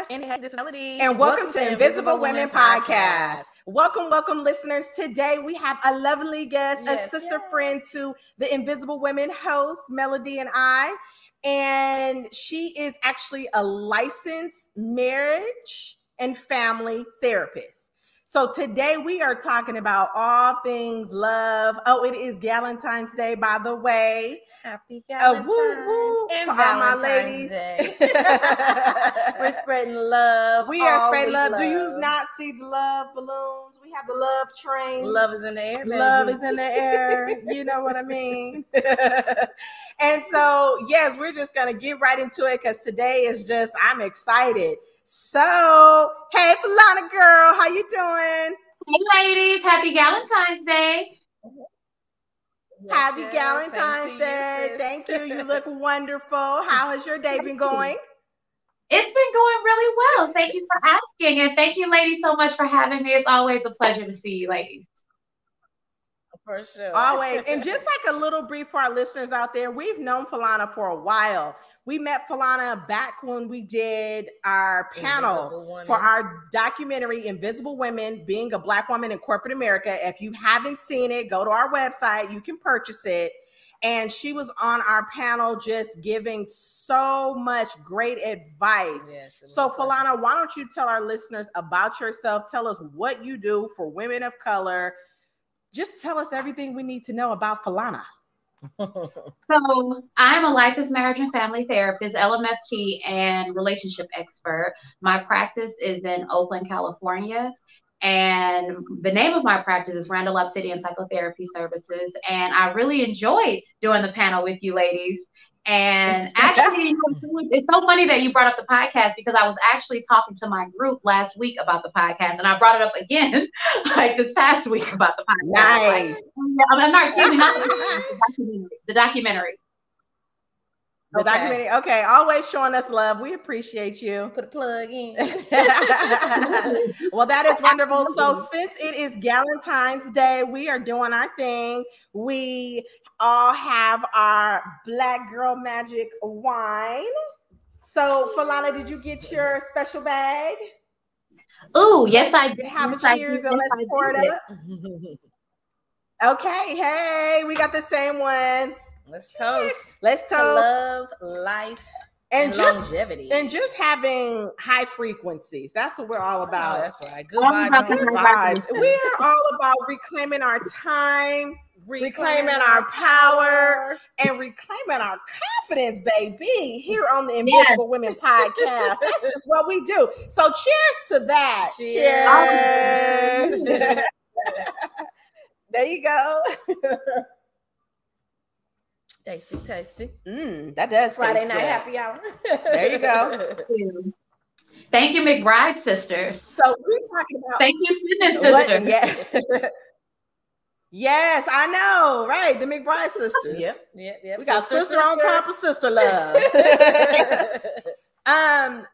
And hey, this is Melody. And welcome to Invisible Women Podcast. Welcome, listeners. Today we have a lovely guest, a sister friend to the Invisible Women host, Melody and I. And she is actually a licensed marriage and family therapist. So today we are talking about all things love. Oh, it is Galentine's Day, by the way. Happy Galentine's and to all my ladies. Day. We're spreading love. We are spreading love. Do you not see the love balloons? We have the love train. Love is in the air, baby. Love is in the air. You know what I mean? And so, yes, we're just going to get right into it because today is just, I'm excited. So, hey, Fellana girl, how you doing? Hey, ladies. Happy Galentine's Day. Happy Galentine's Day. Thank you. You look wonderful. How has your day been going? It's been going really well. Thank you for asking. And thank you, ladies, so much for having me. It's always a pleasure to see you, ladies. For sure. Always. And just like a little brief for our listeners out there, we've known Fellana for a while. We met Fellana back when we did our panel for our documentary, Invisible Women, Being a Black Woman in Corporate America. If you haven't seen it, go to our website. You can purchase it. And she was on our panel just giving so much great advice. Yes, so, Fellana, why don't you tell our listeners about yourself? Tell us what you do for women of color. Just tell us everything we need to know about Fellana. So I'm a licensed marriage and family therapist, LMFT, and relationship expert. My practice is in Oakland, California. And the name of my practice is Randall Obsidian Psychotherapy Services. And I really enjoyed doing the panel with you ladies. And actually, it's so funny that you brought up the podcast because I was actually talking to my group last week about the podcast, and I brought it up again like this past week about the podcast. Nice. The documentary. The documentary. Okay, always showing us love. We appreciate you. Put a plug in. Well, that is wonderful. So since it is Galentine's Day, we are doing our thing. We all have our Black Girl Magic wine. So, Fellana, did you get your special bag? Oh, yes, I did. Have a cheers and let's pour it up. Okay, hey, we got the same one. Let's toast. Let's toast. To love, life, and longevity. And just having high frequencies. That's what we're all about. Oh, that's right. Good vibes. We're all about reclaiming our time, reclaiming our power, and reclaiming our confidence, baby, here on the Invisible Women Podcast. That's just what we do. So cheers to that. Cheers. There you go. Tasty. That does Friday night happy hour. There you go. Thank you, McBride sisters. So we're talking about. Thank you, Fitness sisters. Yes, I know. Right, the McBride sisters. Yep. We got sister on top of sister love.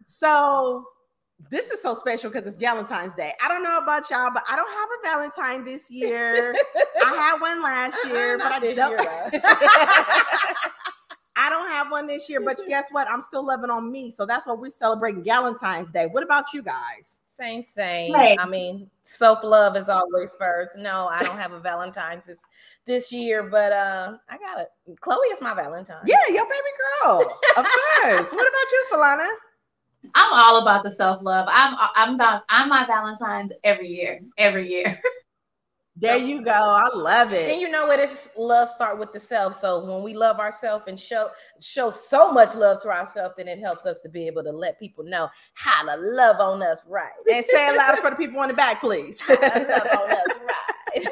So this is so special because it's Galentine's Day. I don't know about y'all, but I don't have a Valentine this year. I had one last year, but I don't. I don't have one this year, but guess what? I'm still loving on me. So that's what we're celebrating Galentine's Day. What about you guys? Same. Right. I mean, self-love is always first. No, I don't have a Valentine's this year, but I got it. Chloe is my Valentine. Yeah, your baby girl. Of course. What about you, Fellana? I'm all about the self-love. I'm my Valentine's every year. There you go. I love it. And you know what? It's love start with the self. So when we love ourselves and show so much love to ourselves, then it helps us to be able to let people know how to love on us right. And say it louder for the people in the back, please. How to love on us right.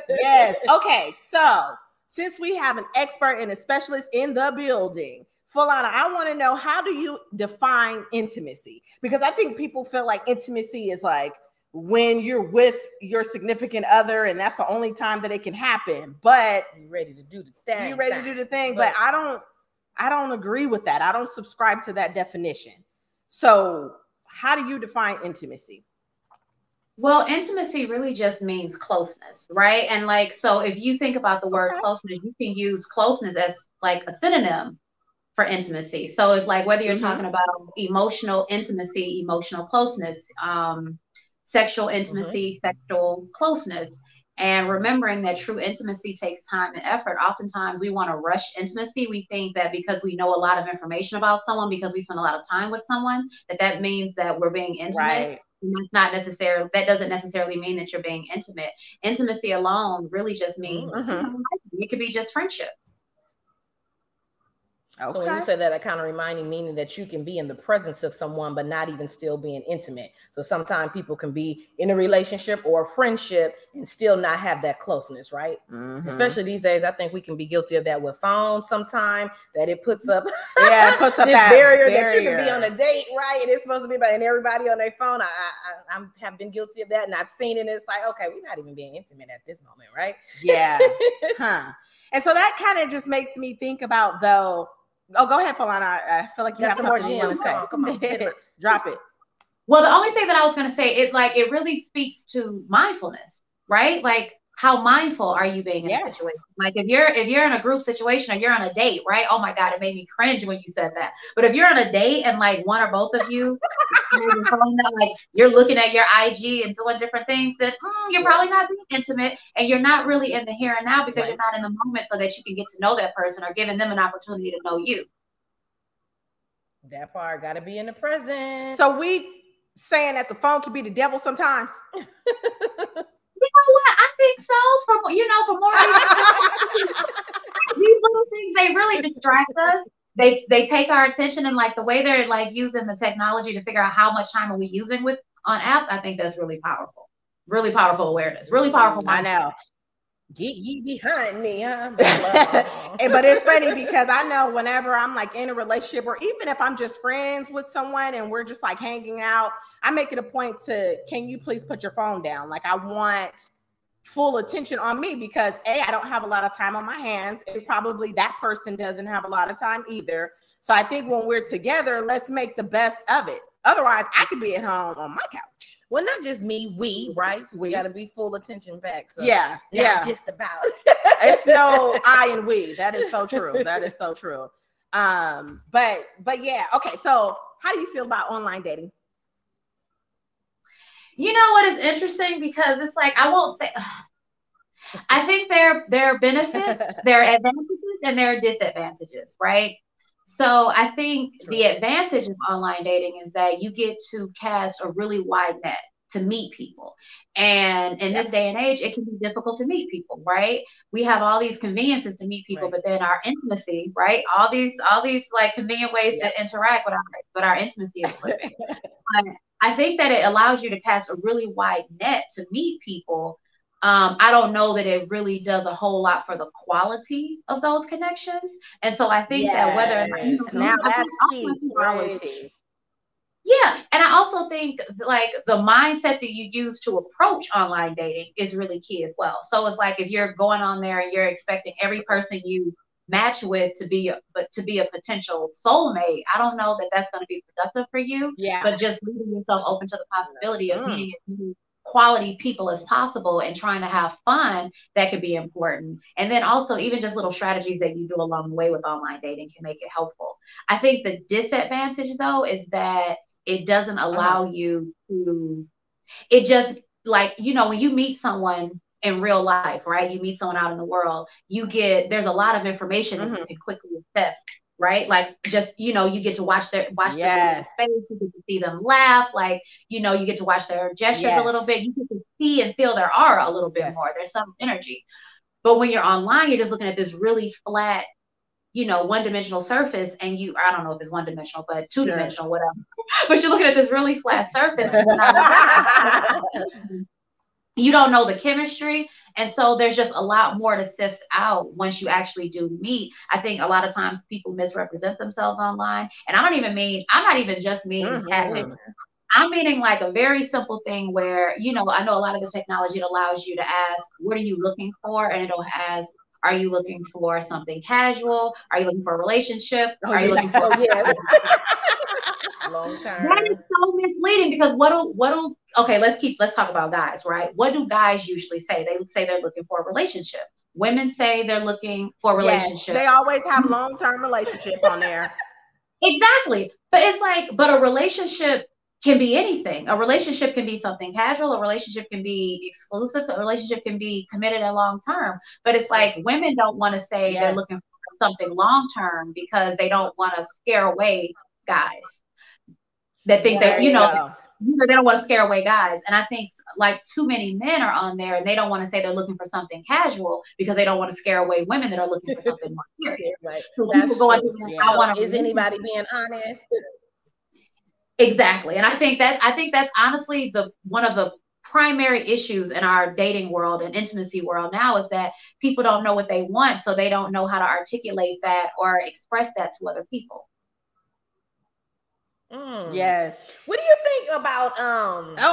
Yes. Okay. So since we have an expert and a specialist in the building, Fellana, I want to know, how do you define intimacy? Because I think people feel like intimacy is like when you're with your significant other and that's the only time that it can happen, but you're ready to do the thing. You're ready to do the thing, but I don't agree with that. I don't subscribe to that definition. So how do you define intimacy? Well, intimacy really just means closeness, right? And like, so if you think about the word closeness, you can use closeness as like a synonym for intimacy. So it's like whether you're talking about emotional intimacy, emotional closeness, sexual intimacy, sexual closeness, and remembering that true intimacy takes time and effort. Oftentimes we want to rush intimacy. We think that because we know a lot of information about someone, because we spend a lot of time with someone, that means that we're being intimate. Right. And that's not necessarily, that doesn't necessarily mean that you're being intimate. Intimacy alone really just means, it could be just friendship. Okay. So when you say that, it kind of reminding, meaning that you can be in the presence of someone, but not even still being intimate. So sometimes people can be in a relationship or a friendship and still not have that closeness, right? Especially these days, I think we can be guilty of that with phones sometimes, that it puts up, it puts up this that barrier that you can be on a date, right? And it's supposed to be about, and everybody on their phone. I have been guilty of that, and I've seen it. And it's like, okay, we're not even being intimate at this moment, right? Yeah. And so that kind of just makes me think about, though. Oh, go ahead, Fellana. I feel like you have something you want to say. Come on. Drop it. Well, the only thing that I was going to say, it really speaks to mindfulness, right? Like, how mindful are you being in a situation? Like, if you're in a group situation or you're on a date, right? Oh my God, it made me cringe when you said that. But if you're on a date and like one or both of you, like you're looking at your IG and doing different things, then you're probably not being intimate, and you're not really in the here and now, because you're not in the moment so that you can get to know that person or giving them an opportunity to know you. That part, got to be in the present. So we saying that the phone can be the devil sometimes. You know what? I think so. For more these little things, they really distract us. They take our attention, and like the way they're like using the technology to figure out how much time are we using on apps. I think that's really powerful. Really powerful awareness. Really powerful. I know. Get ye behind me, huh? But it's funny because I know whenever I'm like in a relationship, or even if I'm just friends with someone and we're just like hanging out, I make it a point to, can you please put your phone down? Like, I want full attention on me, because I don't have a lot of time on my hands, and probably that person doesn't have a lot of time either. So I think when we're together, let's make the best of it. Otherwise, I could be at home on my couch. Well, not just me, right? We got to be full attention back. So yeah. Just about. It's no I and we. That is so true. That is so true. But yeah. Okay. So how do you feel about online dating? You know what is interesting, because it's like, I won't say, I think there are benefits, there are advantages, and there are disadvantages, right? So I think the advantage of online dating is that you get to cast a really wide net to meet people. And in this day and age, it can be difficult to meet people, right? We have all these conveniences to meet people, but then our intimacy, right? All these like convenient ways to interact with our intimacy is slipping. I think that it allows you to cast a really wide net to meet people. I don't know that it really does a whole lot for the quality of those connections. And so I think that whether or not, now that's key, quality. Yeah. And I also think like the mindset that you use to approach online dating is really key as well. So it's like, if you're going on there and you're expecting every person you match with to be a potential soulmate, I don't know that that's going to be productive for you. Yeah. But just leaving yourself open to the possibility of meeting as many quality people as possible and trying to have fun, that could be important. And then also, even just little strategies that you do along the way with online dating can make it helpful. I think the disadvantage, though, is that it doesn't allow you to, it just, like, you know, when you meet someone in real life, right? You meet someone out in the world, there's a lot of information that you can quickly assess, right? Like, just, you know, you get to watch their face, you get to see them laugh, like, you know, you get to watch their gestures a little bit, you get to see and feel their aura a little bit more. There's some energy. But when you're online, you're just looking at this really flat, you know, one-dimensional surface, and I don't know if it's one-dimensional, but two-dimensional, whatever. But you're looking at this really flat surface. You don't know the chemistry. And so there's just a lot more to sift out once you actually do meet. I think a lot of times people misrepresent themselves online. And I'm not even just meaning catfish. I'm meaning like a very simple thing where, you know, I know a lot of the technology allows you to ask, what are you looking for? And it'll ask, are you looking for something casual? Are you looking for a relationship? Are you looking for long term? That is so misleading, because okay, let's talk about guys, right? What do guys usually say? They say they're looking for a relationship. Women say they're looking for a relationship. Yes, they always have long-term relationship on there. Exactly. But it's like, but a relationship can be anything. A relationship can be something casual. A relationship can be exclusive. A relationship can be committed and long term. But it's like women don't want to say they're looking for something long term because they don't want to scare away guys that think that, you know, they don't want to scare away guys. And I think like too many men are on there and they don't want to say they're looking for something casual because they don't want to scare away women that are looking for something more serious. Right. So people go into I want to. Is anybody being honest? Exactly. And I think that's honestly one of the primary issues in our dating world and intimacy world now is that people don't know what they want, so they don't know how to articulate that or express that to other people. Yes. What do you think about hold on. No.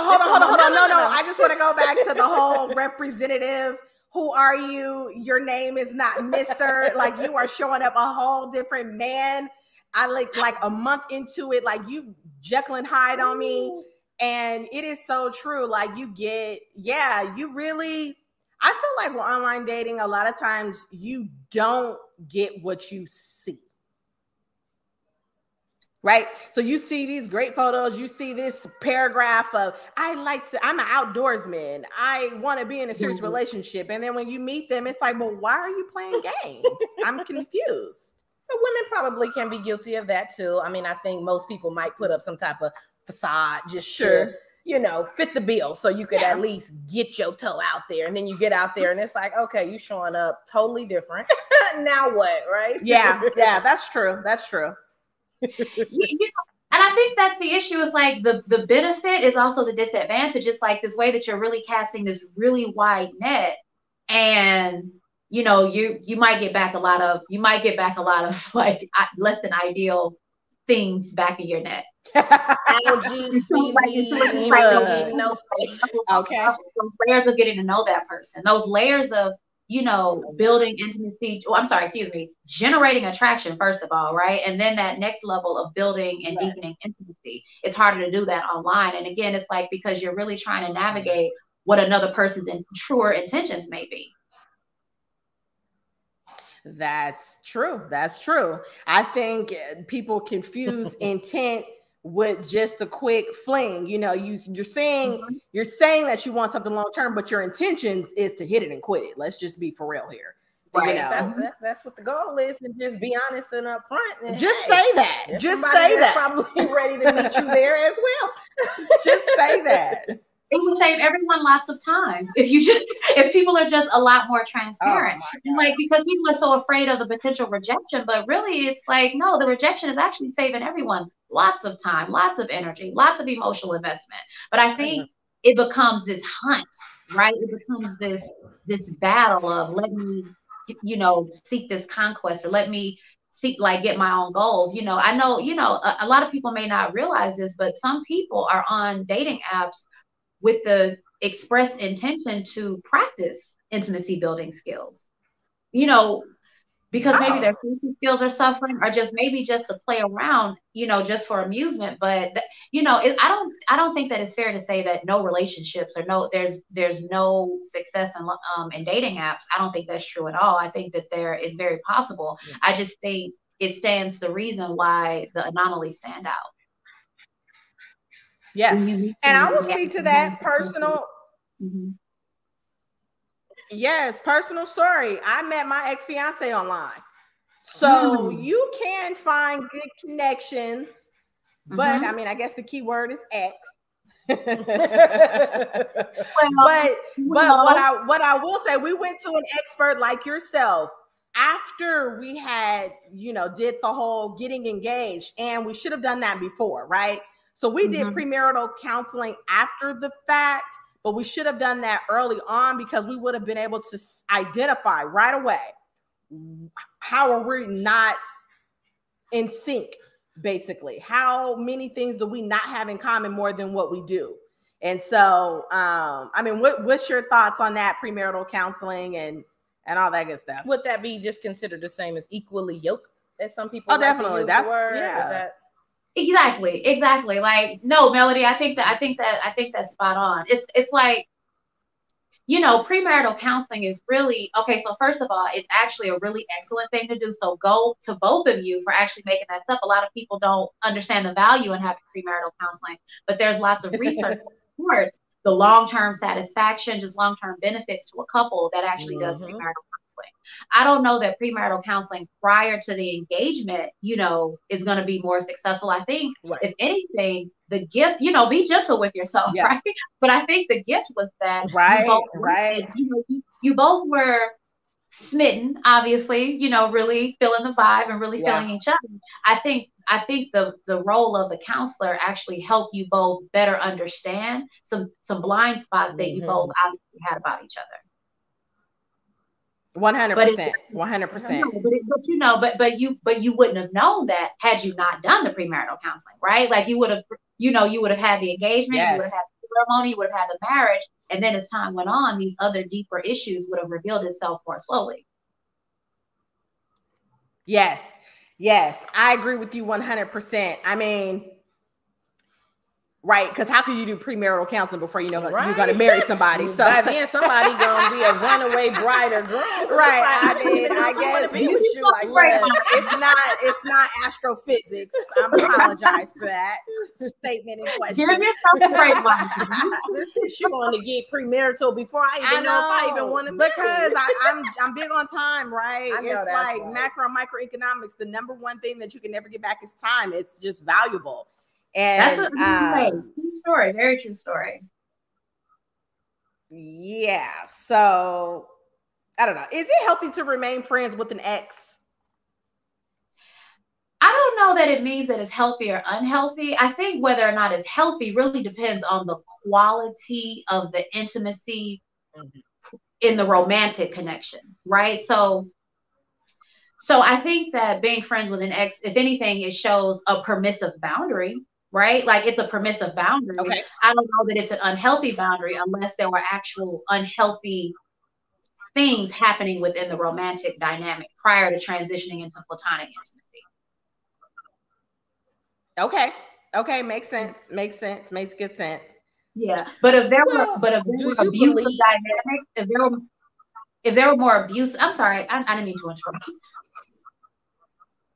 I just want to go back to the whole representative. Who are you? Your name is not Mr. Like you are showing up a whole different man. I like a month into it, like you Jekyll and Hyde on me. And it is so true. Like you get, you really, I feel like with online dating, a lot of times you don't get what you see. Right? So you see these great photos, you see this paragraph of, I'm an outdoorsman. I want to be in a serious relationship. And then when you meet them, it's like, well, why are you playing games? I'm confused. Women probably can be guilty of that too. I mean, I think most people might put up some type of facade just to, you know, fit the bill so you could at least get your toe out there. And then you get out there and it's like, okay, you showing up totally different. Now what, right? Yeah, that's true. That's true. You know, and I think that's the issue. Is like the benefit is also the disadvantage. It's like this way that you're really casting this really wide net, and you know you might get back a lot of like less than ideal things back in your net. Algae, seaweed, okay. Those layers of getting to know that person. Those layers of building intimacy. Generating attraction, first of all, right? And then that next level of building and deepening intimacy. It's harder to do that online. And again, it's like because you're really trying to navigate what another person's truer intentions may be. That's true. That's true. I think people confuse intent with just a quick fling. You know, you're saying that you want something long term, but your intentions is to hit it and quit it. Let's just be for real here. Right. You know? That's what the goal is, and just be honest and upfront. And just say that. Just say that. Probably ready to meet you there as well. Just say that. It would save everyone lots of time if people are just a lot more transparent. Like, because people are so afraid of the potential rejection, but really it's like, no, the rejection is actually saving everyone lots of time, lots of energy, lots of emotional investment. But I think it becomes this hunt, right? It becomes this battle of let me, seek this conquest, or let me get my own goals. I know, a lot of people may not realize this, but some people are on dating apps with the express intention to practice intimacy building skills, because maybe their social skills are suffering, or just to play around, just for amusement. But I don't think that it's fair to say that no relationships or there's no success in dating apps. I don't think that's true at all. I think that there is very possible. Yeah. I just think it stands the reason why the anomalies stand out. Yeah. And I will speak to that personal. Mm-hmm. Yes, personal story. I met my ex-fiance online. So you can find good connections, but I mean, I guess the key word is ex. But what I will say, we went to an expert like yourself after we had, did the whole getting engaged, and we should have done that before, right? So we did premarital counseling after the fact, but we should have done that early on because we would have been able to identify right away how are we not in sync, basically. How many things do we not have in common more than what we do? And so, I mean, what's your thoughts on that premarital counseling and all that good stuff? Would that be just considered the same as equally yoked as some people? Oh, definitely. That's word? Exactly. Like, no, Melody, I think that's spot on. It's like, you know, premarital counseling is really, okay, so first of all, it's actually a really excellent thing to do. So go to both of you for actually making that stuff. A lot of people don't understand the value in having premarital counseling, but there's lots of research that supports the long-term satisfaction, just long-term benefits to a couple that actually does premarital counseling. I don't know that premarital counseling prior to the engagement, you know, is going to be more successful. I think if anything, the gift, you know, be gentle with yourself, right? But I think the gift was that you both were smitten, obviously, you know, really feeling the vibe and really feeling each other. I think the role of the counselor actually helped you both better understand some blind spots that you both obviously had about each other. 100%, 100%. But you wouldn't have known that had you not done the premarital counseling, right? Like you would have had the engagement, you would have had the ceremony, you would have had the marriage, and then as time went on, these other deeper issues would have revealed itself more slowly. Yes, I agree with you 100%. I mean, right, because how can you do premarital counseling before you know you're going to marry somebody? So by then somebody going to be a runaway bride or groom, right? I mean, I guess it's not astrophysics. I apologize for that statement in question. Give yourself a break, She's going to get premarital before I even know if I even want to, because I'm big on time, right? It's like macro and microeconomics. The number one thing that you can never get back is time. It's just valuable. And that's true story, very true story. Yeah. So I don't know. Is it healthy to remain friends with an ex? I don't know that it means that it's healthy or unhealthy. I think whether or not it's healthy really depends on the quality of the intimacy in the romantic connection, right? So I think that being friends with an ex, if anything, it shows a permissive boundary. Right? Like it's a permissive boundary. Okay. I don't know that it's an unhealthy boundary unless there were actual unhealthy things happening within the romantic dynamic prior to transitioning into platonic intimacy. Okay. Makes sense. Makes good sense. Yeah. But if there were abusive dynamics, if there were more abuse, I'm sorry, I didn't mean to interrupt.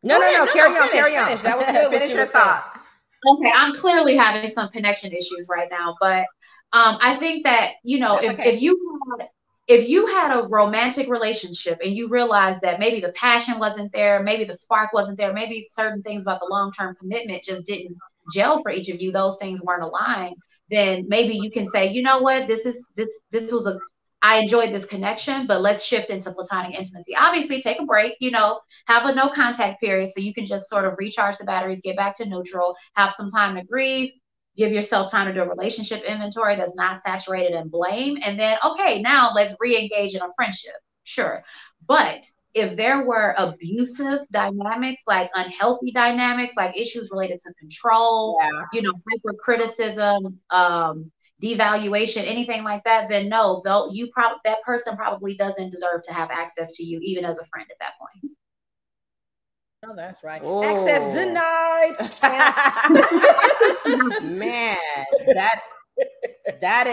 No. Carry on. That was good. Finish your thought. Okay, I'm clearly having some connection issues right now, but I think that, you know, if you had a romantic relationship and you realized that maybe the passion wasn't there, maybe the spark wasn't there, maybe certain things about the long-term commitment just didn't gel for each of you, those things weren't aligned, then maybe you can say, you know what, I enjoyed this connection, but let's shift into platonic intimacy. Obviously, take a break, you know, have a no contact period so you can just sort of recharge the batteries, get back to neutral, have some time to grieve, give yourself time to do a relationship inventory that's not saturated in blame. And then, okay, now let's re-engage in a friendship. Sure. But if there were abusive dynamics, like unhealthy dynamics, like issues related to control, you know, hypercriticism, devaluation, anything like that, then no, that person probably doesn't deserve to have access to you, even as a friend at that point. Oh, that's right. Ooh. Access denied. Man, that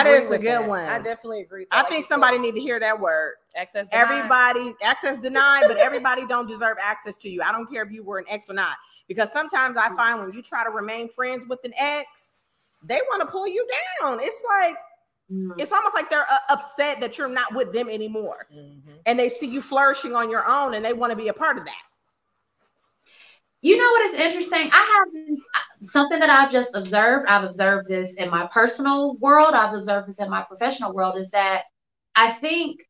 is a good one. I definitely agree. I think somebody need to hear that word. Access denied. Access denied, but everybody don't deserve access to you. I don't care if you were an ex or not, because sometimes I find when you try to remain friends with an ex, they want to pull you down. It's like, it's almost like they're upset that you're not with them anymore. And they see you flourishing on your own and they want to be a part of that. You know what is interesting? Something that I've just observed, I've observed this in my personal world, I've observed this in my professional world, is that I think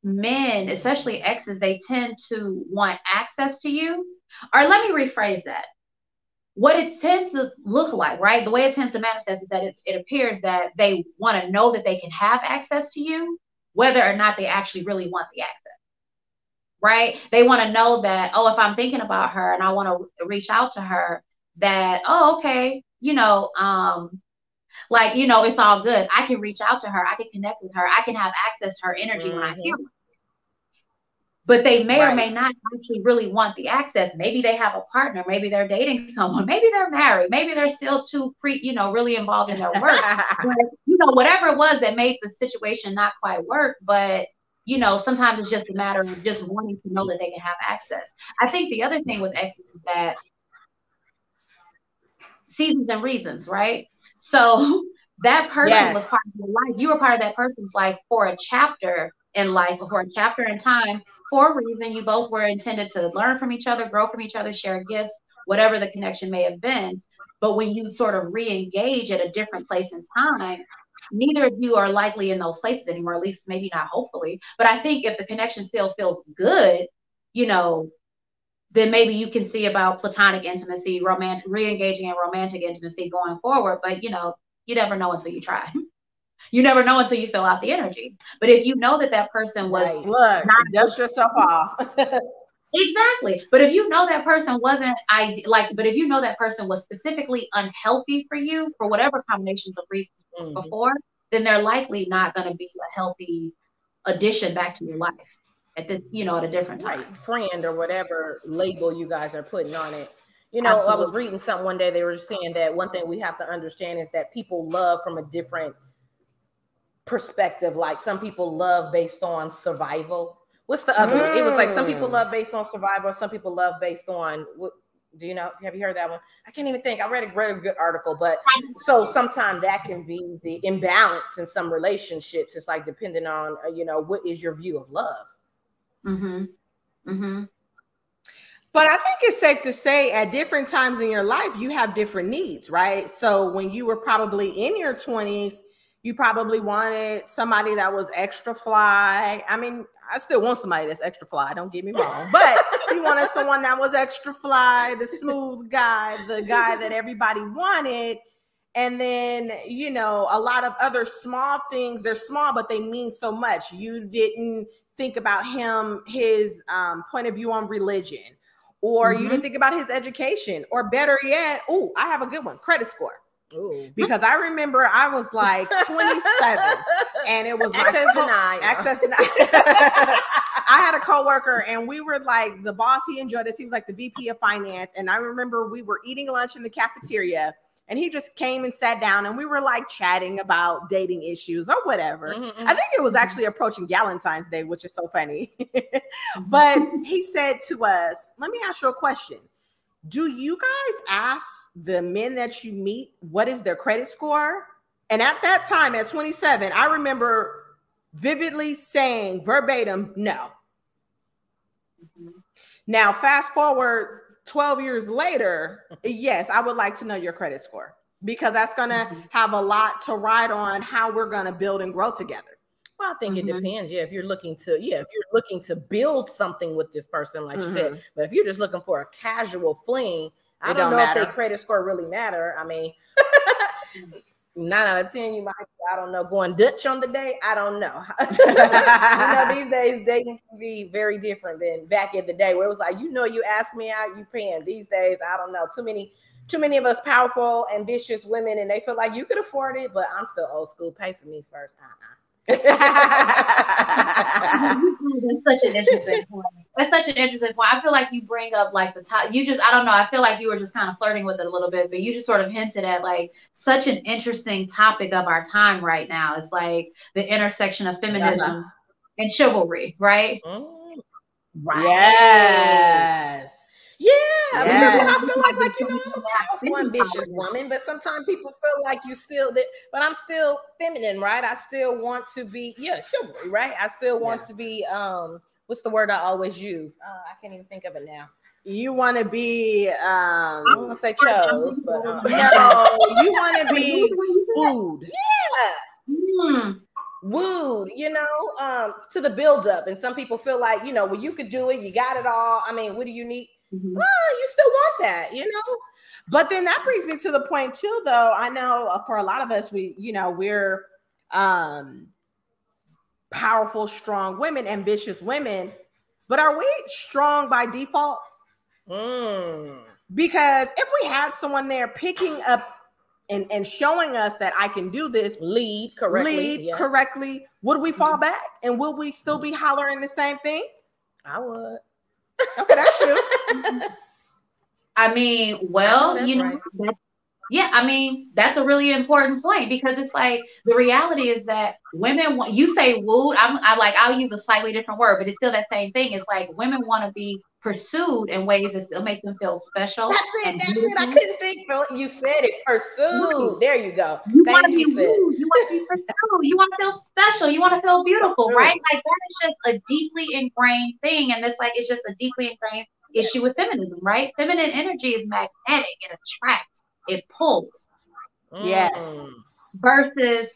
men, especially exes, they tend to want access to you. Or let me rephrase that. What it tends to look like, right? The way it tends to manifest is that it appears that they want to know that they can have access to you, whether or not they actually really want the access, right? They want to know that, oh, if I'm thinking about her and I want to reach out to her, that, oh, okay, you know, like, you know, it's all good. I can reach out to her. I can connect with her. I can have access to her energy when I feel it. but they may or may not actually really want the access. Maybe they have a partner, maybe they're dating someone, maybe they're married, maybe they're still too really involved in their work. But, whatever it was that made the situation not quite work, but sometimes it's just a matter of just wanting to know that they can have access. I think the other thing with exes is that seasons and reasons, right? So that person was part of your life. You were part of that person's life for a chapter in life, for a chapter in time, for a reason. You both were intended to learn from each other, grow from each other, share gifts, whatever the connection may have been. But when you sort of re-engage at a different place in time, neither of you are likely in those places anymore, at least maybe not hopefully. But I think if the connection still feels good, then maybe you can see about platonic intimacy, re-engaging in romantic intimacy going forward. But, you never know until you try. You never know until you fill out the energy. But if you know that person was dust yourself off. Exactly. But if you know that person wasn't but if you know that person was specifically unhealthy for you for whatever combinations of reasons before, then they're likely not going to be a healthy addition back to your life at this, at a different time. Right. Friend or whatever label you guys are putting on it. Absolutely. I was reading something one day, they were saying that one thing we have to understand is that people love from a different perspective. Like some people love based on survival. What's the other one? It was like some people love based on survival, some people love based on what do you know? Have you heard that one? I can't even think. I read a good article, but so sometimes that can be the imbalance in some relationships. It's like depending on what is your view of love. But I think it's safe to say at different times in your life, you have different needs, right? So when you were probably in your 20s, you probably wanted somebody that was extra fly. I mean, I still want somebody that's extra fly, don't get me wrong. But you wanted someone that was extra fly, the smooth guy, the guy that everybody wanted. And then, a lot of other small things, they're small, but they mean so much. You didn't think about his point of view on religion, or you didn't think about his education, or better yet, I have a good one, credit score. Ooh. Because I remember I was like 27 and it was access denied. Access denied. I had a coworker and we were like, the boss, he enjoyed us. He was like the VP of finance. And I remember we were eating lunch in the cafeteria and he just came and sat down and we were like chatting about dating issues or whatever. I think it was actually approaching Galentine's Day, which is so funny. But he said to us, let me ask you a question. Do you guys ask the men that you meet what is their credit score? And at that time, at 27, I remember vividly saying verbatim, no. Now, fast forward 12 years later, yes, I would like to know your credit score because that's going to have a lot to ride on how we're going to build and grow together. Well, I think it depends. If you're looking to build something with this person, like you said, but if you're just looking for a casual fling, I don't know if their credit score really matter. I mean, 9 out of 10, you might, I don't know, going Dutch on the day. I don't know. These days dating can be very different than back in the day where it was like, you ask me out, you paying. These days, I don't know, too many of us powerful, ambitious women, and they feel like you could afford it, but I'm still old school. Pay for me first. That's such an interesting point. I feel like you bring up like the top. I don't know. I feel like you were just kind of flirting with it a little bit, but you just sort of hinted at like such an interesting topic of our time right now. It's like the intersection of feminism and chivalry, right? Right. Yes. Yeah, because I feel like I'm a powerful, ambitious woman, but sometimes people feel like but I'm still feminine, right? I still want to be, chivalry, right? I still want to be, what's the word I always use? I can't even think of it now. You want to be, I don't want to say chose, but no, you want to be wooed. Yeah. Wooed, to the buildup. And some people feel like, well, you could do it. You got it all. I mean, what do you need? Well, you still want that, But then that brings me to the point too, though. I know for a lot of us, we're powerful, strong women, ambitious women, but are we strong by default? Because if we had someone there picking up and showing us that I can do this, lead correctly, would we fall back? And will we still be hollering the same thing? I would. Okay, that's you. I mean, well, right. Yeah, I mean, that's a really important point, because it's like the reality is that women want, you say wooed, I'll use a slightly different word, but it's still that same thing. It's like women want to be pursued in ways that still make them feel special. That's it. I couldn't think. You said it. Pursued. There you go. You want to Thank be you, sis. wooed. You want to be pursued. You want to feel special. You want to feel beautiful, right? Like that is just a deeply ingrained thing, and it's just a deeply ingrained issue with feminism, right? Feminine energy is magnetic. It attracts. It pulls. Yes. Versus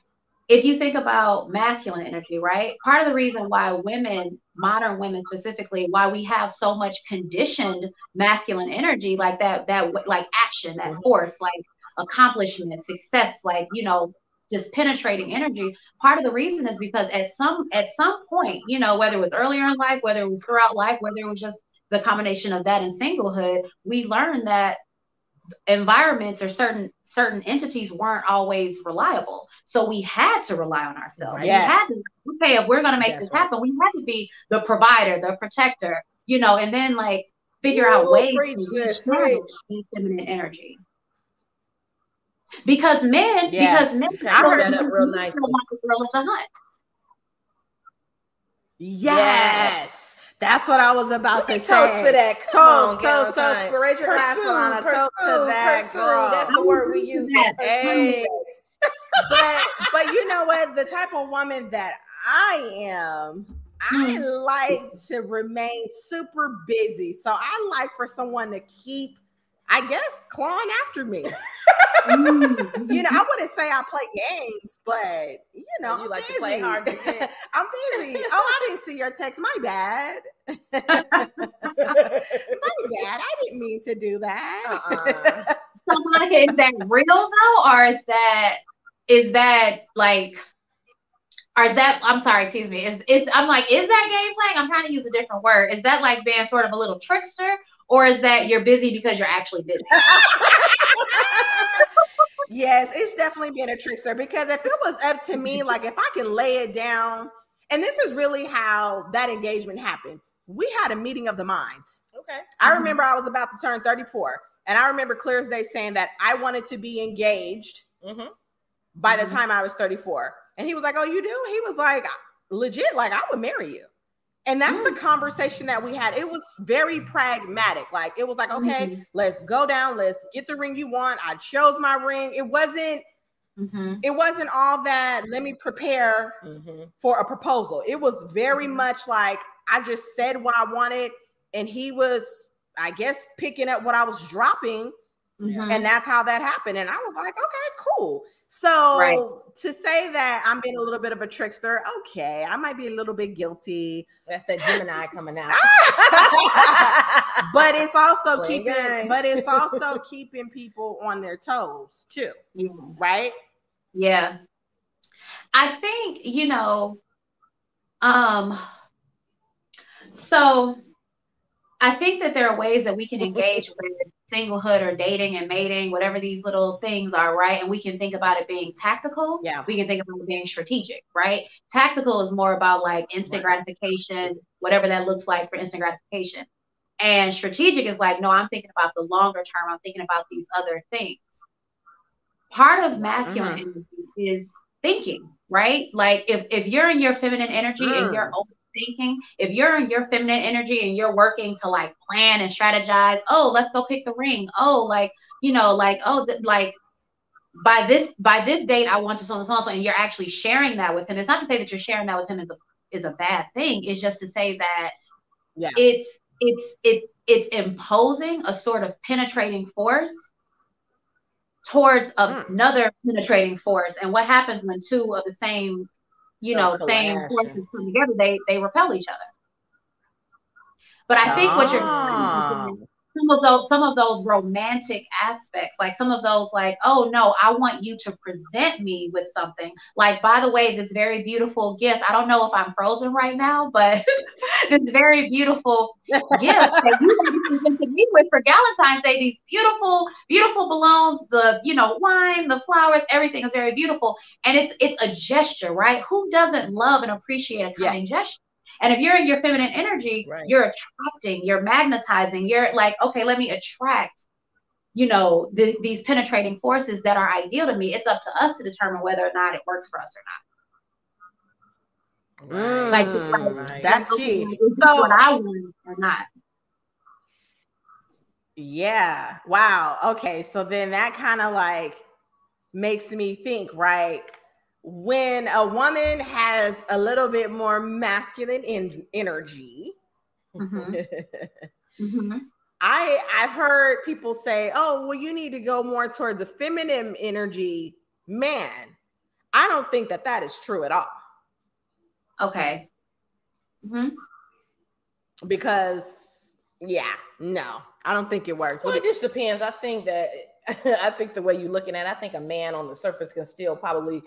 if you think about masculine energy, right? Part of the reason why women, modern women specifically, why we have so much conditioned masculine energy, like that like action, that force, like accomplishment, success, like, just penetrating energy. Part of the reason is because at some point, whether it was earlier in life, whether it was throughout life, whether it was just the combination of that and singlehood, we learned that environments or certain entities weren't always reliable. So we had to rely on ourselves. Yes. We had to, okay, if we're going to make this happen, we had to be the provider, the protector, and then like figure out ways to channel feminine energy. Because men, I heard that up real nice. The girl of the hunt. Yes. That's what I was about to say. Toast to that. Toast. Raise your glass, Fellana. Toast to that, girl. That's the word we use. Hey. but you know what? The type of woman that I am, I like to remain super busy. So I like for someone to keep, I guess, clawing after me. I wouldn't say I play games, but you I'm like busy. To play hard to get. I'm busy. Oh, I didn't see your text. My bad. My bad. I didn't mean to do that. So, Monica, is that real though, or is that like? Or is that, I'm sorry, excuse me. I'm like, is that game playing? I'm trying to use a different word. Is that like being sort of a little trickster, or is that you're busy because you're actually busy? Yes, it's definitely been a trickster, because if it was up to me, like if I can lay it down, and this is really how that engagement happened. We had a meeting of the minds. Okay. I remember I was about to turn 34, and I remember clear as day saying that I wanted to be engaged by the time I was 34. And he was like, oh, you do? He was like, legit, like I would marry you. And that's the conversation that we had. It was very pragmatic. Like, it was like, okay, let's go down. Let's get the ring you want. I chose my ring. It wasn't all that. Let me prepare for a proposal. It was very much like, I just said what I wanted. And he was, I guess, picking up what I was dropping. And that's how that happened. And I was like, okay, cool. So to say that I'm being a little bit of a trickster, okay, I might be a little bit guilty. That's that Gemini coming out. But it's also keeping people on their toes too. Yeah. Right? Yeah. I think, so I think that there are ways that we can engage with singlehood or dating and mating, whatever these little things are, right? And we can think about it being tactical. Yeah. We can think about it being strategic, right? Tactical is more about like instant gratification, whatever that looks like for instant gratification. And strategic is like, no, I'm thinking about the longer term. I'm thinking about these other things. Part of masculine energy is thinking, right? Like if you're in your feminine energy and you're thinking, if you're in your feminine energy and you're working to like plan and strategize, oh, let's go pick the ring. Oh, like, like by this date, I want to so and so, and you're actually sharing that with him. It's not to say that you're sharing that with him is a bad thing. It's just to say that it's imposing a sort of penetrating force towards another penetrating force. And what happens when two of the same same forces come together, they repel each other. But I think what you're some of those romantic aspects, like some of those like, oh no, I want you to present me with something. Like, by the way, this very beautiful gift. I don't know if I'm frozen right now, but this very beautiful gift that you presented me with for Galentine's Day, these beautiful, beautiful balloons, the wine, the flowers, everything is very beautiful. And it's a gesture, right? Who doesn't love and appreciate a kind gesture? And if you're in your feminine energy, right, you're attracting, you're magnetizing, you're like, okay, let me attract, you know, these penetrating forces that are ideal to me. It's up to us to determine whether or not it works for us or not. right. That's key. Is this what I want or not? Yeah. Wow. Okay. So then that kind of like makes me think, right? When a woman has a little bit more masculine energy, I've heard people say, oh, well, you need to go more towards a feminine energy man. I don't think that that is true at all. Okay. Because, yeah, no, I don't think it works. Well, it just depends. I think that, I think the way you're looking at it, I think a man on the surface can still probably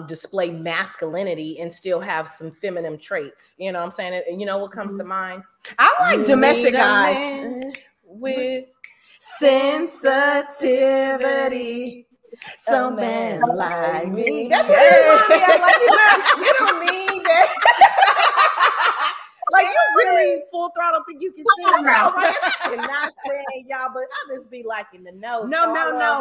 display masculinity and still have some feminine traits. You know what I'm saying? And you know what comes to mind? I like domestic guys with sensitivity. Some men like me. That's what you like. You don't need that. Like, you really full throttle think you can sing. I'm not saying y'all, but I just be liking the notes. No.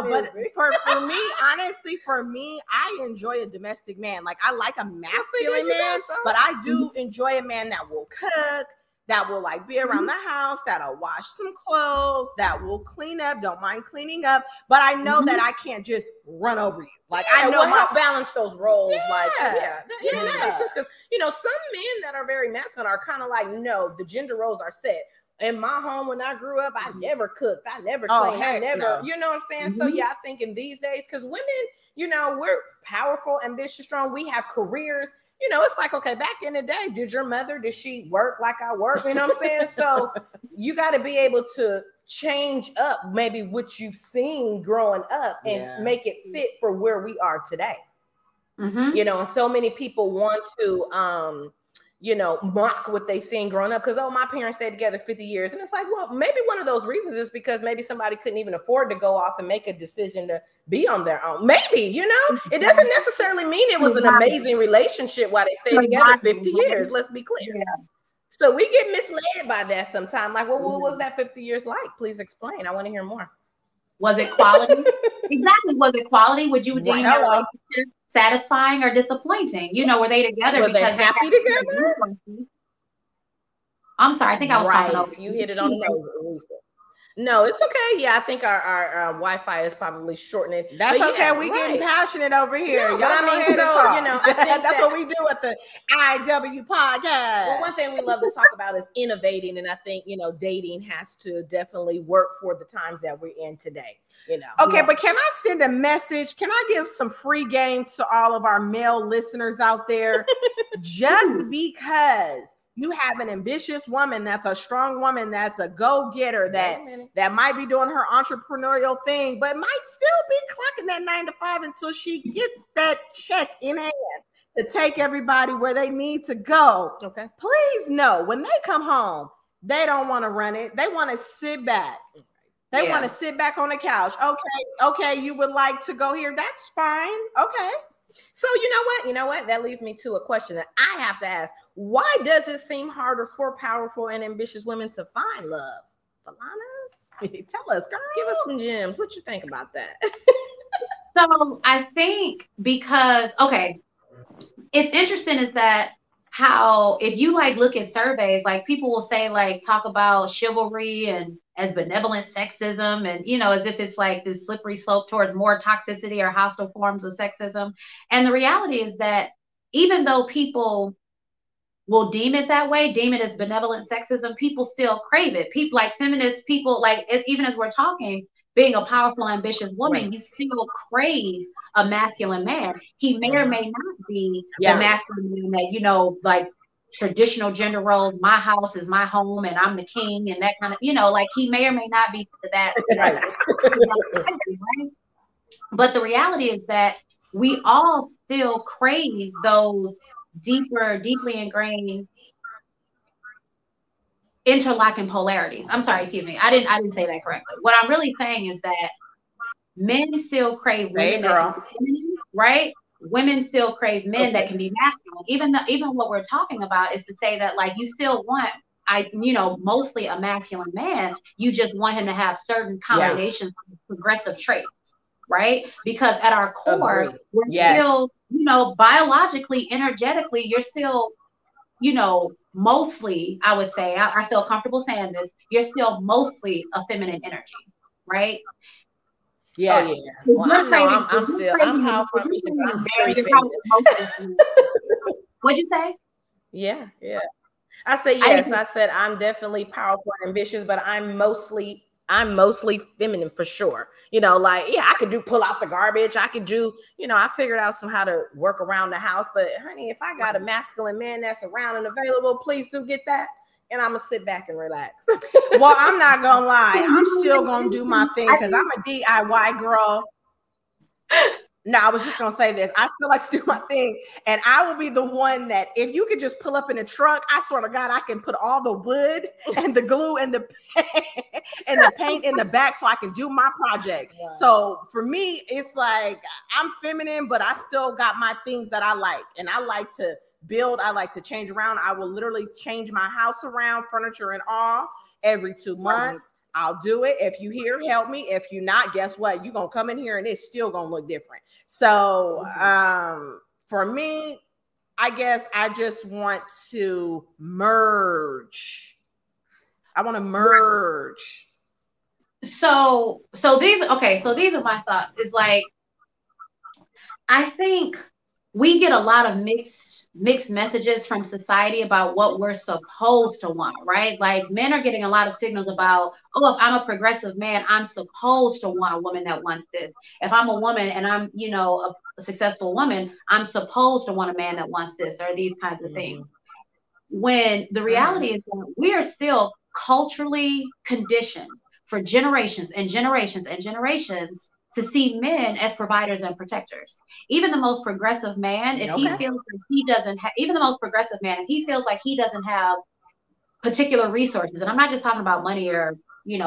But for me, honestly, I enjoy a domestic man. Like, I like a masculine man, but I do enjoy a man that will cook, that will like be around the house, that'll wash some clothes, that will clean up, don't mind cleaning up. But I know that I can't just run over you. Like, I know how to balance those roles. That makes sense. Because, you know, some men that are very masculine are kind of like, no, the gender roles are set. In my home, when I grew up, I never cooked, I never cleaned, I never, you know what I'm saying? So yeah, I think in these days, because women, you know, we're powerful, ambitious, strong. We have careers. You know, it's like, okay, back in the day, did she work like I work? You know what I'm saying? So you got to be able to change up maybe what you've seen growing up and make it fit for where we are today. You know, and so many people want to, you know, mock what they seen growing up because, oh, my parents stayed together 50 years. And it's like, well, maybe one of those reasons is because maybe somebody couldn't even afford to go off and make a decision to be on their own. Maybe, you know, it doesn't necessarily mean it was an amazing relationship while they stayed together 50 years. Let's be clear. So we get misled by that sometimes. Like, well, what was that 50 years like? Please explain. I want to hear more. Was it quality? Exactly. Was it quality? Would you deem it satisfying or disappointing? You know, were they together? Were they happy together? I'm sorry. I think I was talking over you. Hit it on the nose. No, it's okay. Yeah, I think our Wi-Fi is probably shortening. That's okay. We getting passionate over here. Y'all go ahead and talk. You know, I think that's what we do at the IW podcast. Well, one thing we love to talk about is innovating, and I think, you know, dating has to definitely work for the times that we're in today. You know. Okay, but can I send a message? Can I give some free game to all of our male listeners out there? Just because you have an ambitious woman, that's a strong woman, that's a go-getter, that might be doing her entrepreneurial thing, but might still be clocking that 9 to 5 until she gets that check in hand to take everybody where they need to go. Okay. Please know, when they come home, they don't want to run it. They want to sit back. They want to sit back on the couch. Okay, you would like to go here? That's fine. Okay. So you know what? That leads me to a question that I have to ask. Why does it seem harder for powerful and ambitious women to find love? Fellana, tell us, girl. Give us some gems. What you think about that? So I think because, okay, it's interesting is that how, if you like look at surveys, like people will say, like, talk about chivalry and as benevolent sexism, and, you know, as if it's like this slippery slope towards more toxicity or hostile forms of sexism. And the reality is that even though people will deem it that way, deem it as benevolent sexism, people still crave it. People like feminist people, like, even as we're talking, being a powerful, ambitious woman, you still crave a masculine man. He may or may not be the masculine man that, you know, like traditional gender roles, my house is my home and I'm the king and that kind of, you know, like he may or may not be to that right? But the reality is that we all still crave those deeply ingrained interlocking polarities. I'm sorry, excuse me. I didn't say that correctly. What I'm really saying is that men still crave women that are feminine, right? women still crave men that can be masculine. Even what we're talking about is to say that like you still want mostly a masculine man. You just want him to have certain combinations of progressive traits, right? Because at our core, we're still, biologically, energetically, you're still, mostly, I would say, I feel comfortable saying this, you're still mostly a feminine energy, right? Yes. Well, I know I'm powerful, ambitious, but I'm very feminine. What'd you say? Yeah. I said yes. I said I'm definitely powerful and ambitious, but I'm mostly feminine for sure. I could pull out the garbage. I could do, I figured out how to work around the house. But honey, if I got a masculine man that's around and available, please do get that. And I'm gonna sit back and relax. Well, I'm not gonna lie. I'm still gonna do my thing because I'm a DIY girl. No, I was just going to say this. I still like to do my thing. And I will be the one that if you could just pull up in a truck, I swear to God, I can put all the wood and the glue and the paint in the back so I can do my project. Wow. So for me, it's like I'm feminine, but I still got my things that I like. And I like to build. I like to change around. I will literally change my house around, furniture and all, every 2 months. I'll do it. If you here, help me. If you not, guess what? You're going to come in here and it's still going to look different. So for me, I guess I just want to merge. I want to merge. So these are my thoughts. Is like, I think we get a lot of mixed messages from society about what we're supposed to want, right? Like men are getting a lot of signals about, oh, if I'm a progressive man, I'm supposed to want a woman that wants this. If I'm a woman and I'm, a successful woman, I'm supposed to want a man that wants this, or these kinds of things. When the reality is that we are still culturally conditioned for generations and generations and generations to see men as providers and protectors. Even the most progressive man, if he feels like he doesn't have, even the most progressive man, if he feels like he doesn't have particular resources, and I'm not just talking about money or,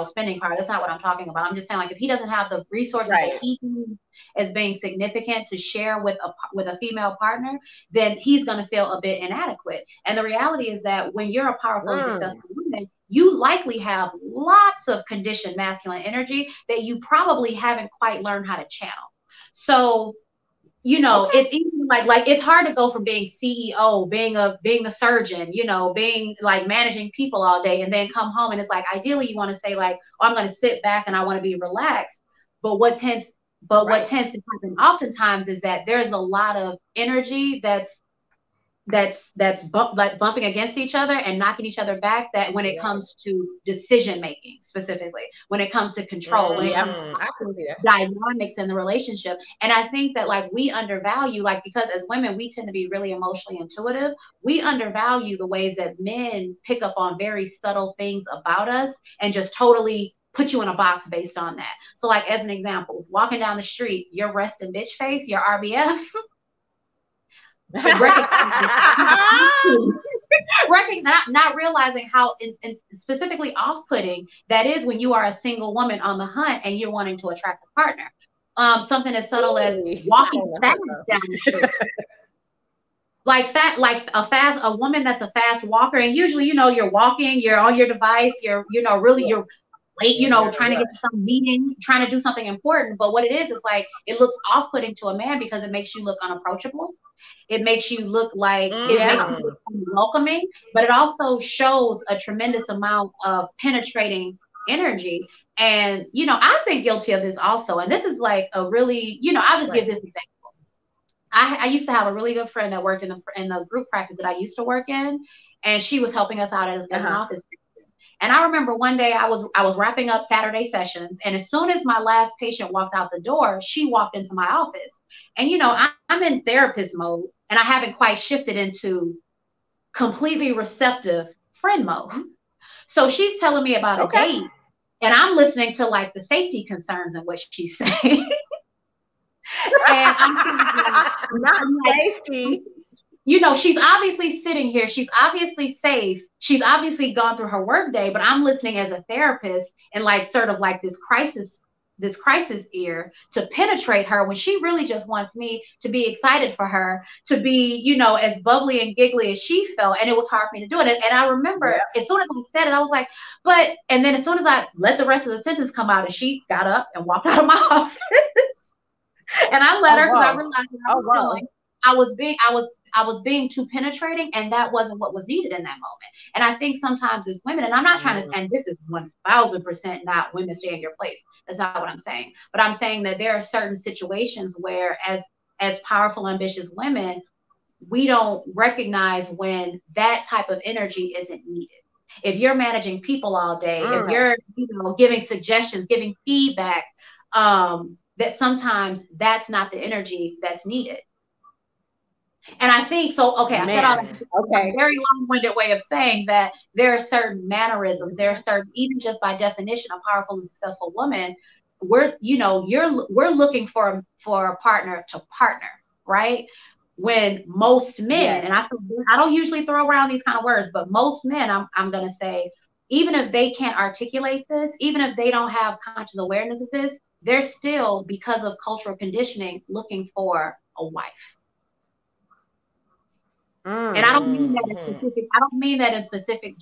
spending power, that's not what I'm talking about. I'm just saying, like, if he doesn't have the resources that he needs as being significant to share with a female partner, then he's going to feel a bit inadequate. And the reality is that when you're a powerful and successful woman, you likely have lots of conditioned masculine energy that you probably haven't quite learned how to channel. So, it's even like it's hard to go from being CEO, being the surgeon, being like managing people all day, and then come home and it's like ideally you want to say like, oh, I'm going to sit back and I want to be relaxed. But what tends to happen oftentimes is that there's a lot of energy that's bumping against each other and knocking each other back, that when it comes to decision making, specifically when it comes to control, when it comes to dynamics in the relationship. And I think that like we undervalue, like, because as women we tend to be really emotionally intuitive, we undervalue the ways that men pick up on very subtle things about us and just totally put you in a box based on that. So like, as an example, walking down the street, your resting bitch face, your RBF, not realizing how specifically off-putting that is when you are a single woman on the hunt and you're wanting to attract a partner. Something as subtle as walking fast down the street. A woman that's a fast walker, and usually, you're walking, you're on your device, you're late, trying to get to some meeting, trying to do something important. But what it is like, it looks off-putting to a man because it makes you look unapproachable. It makes you look like, it makes you look unwelcoming, but it also shows a tremendous amount of penetrating energy. And, I've been guilty of this also. And this is like a really, I'll just give this example. I used to have a really good friend that worked in the group practice that I used to work in, and she was helping us out as an office. And I remember one day I was wrapping up Saturday sessions, and as soon as my last patient walked out the door, she walked into my office. And, I'm in therapist mode, and I haven't quite shifted into completely receptive friend mode. So she's telling me about a date, and I'm listening to like the safety concerns and what she's saying. And I'm thinking, not safety. She's obviously sitting here. She's obviously safe. She's obviously gone through her work day, but I'm listening as a therapist and like sort of like this crisis, this crisis ear to penetrate her when she really just wants me to be excited for her, to be, you know, as bubbly and giggly as she felt. And it was hard for me to do it. And I remember as soon as I said it, I was like, but, and then as soon as I let the rest of the sentence come out, and she got up and walked out of my office. And I let her, because I realized that I was feeling, I was being too penetrating, and that wasn't what was needed in that moment. And I think sometimes as women, and I'm not trying to, and this is 1000% not women stay in your place. That's not what I'm saying. But I'm saying that there are certain situations where as powerful, ambitious women, we don't recognize when that type of energy isn't needed. If you're managing people all day, if you're, you know, giving suggestions, giving feedback, that sometimes that's not the energy that's needed. And I think so. Okay, I said all that. A very long-winded way of saying that there are certain mannerisms. There are certain, even just by definition, a powerful and successful woman. We're looking for a partner to partner, right? When most men, and I don't usually throw around these kind of words, but most men, I'm gonna say, even if they can't articulate this, even if they don't have conscious awareness of this, they're still, because of cultural conditioning, looking for a wife. And I don't mean that in specific, I don't mean that in specific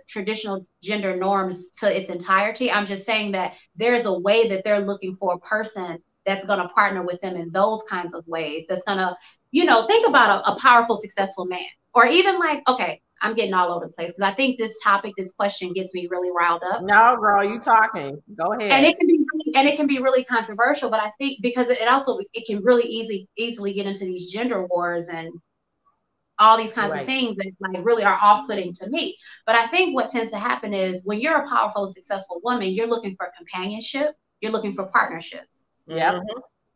traditional gender norms to its entirety. I'm just saying that there's a way that they're looking for a person that's going to partner with them in those kinds of ways. That's going to, you know, think about a powerful, successful man, or even like, okay, I'm getting all over the place because I think this topic, this question gets me really riled up. No, girl, you talking. Go ahead. And it can be really controversial, but I think because it can really easily get into these gender wars and all these kinds of things that like really are off-putting to me. But I think what tends to happen is when you're a powerful and successful woman, you're looking for companionship, you're looking for partnership. Yeah.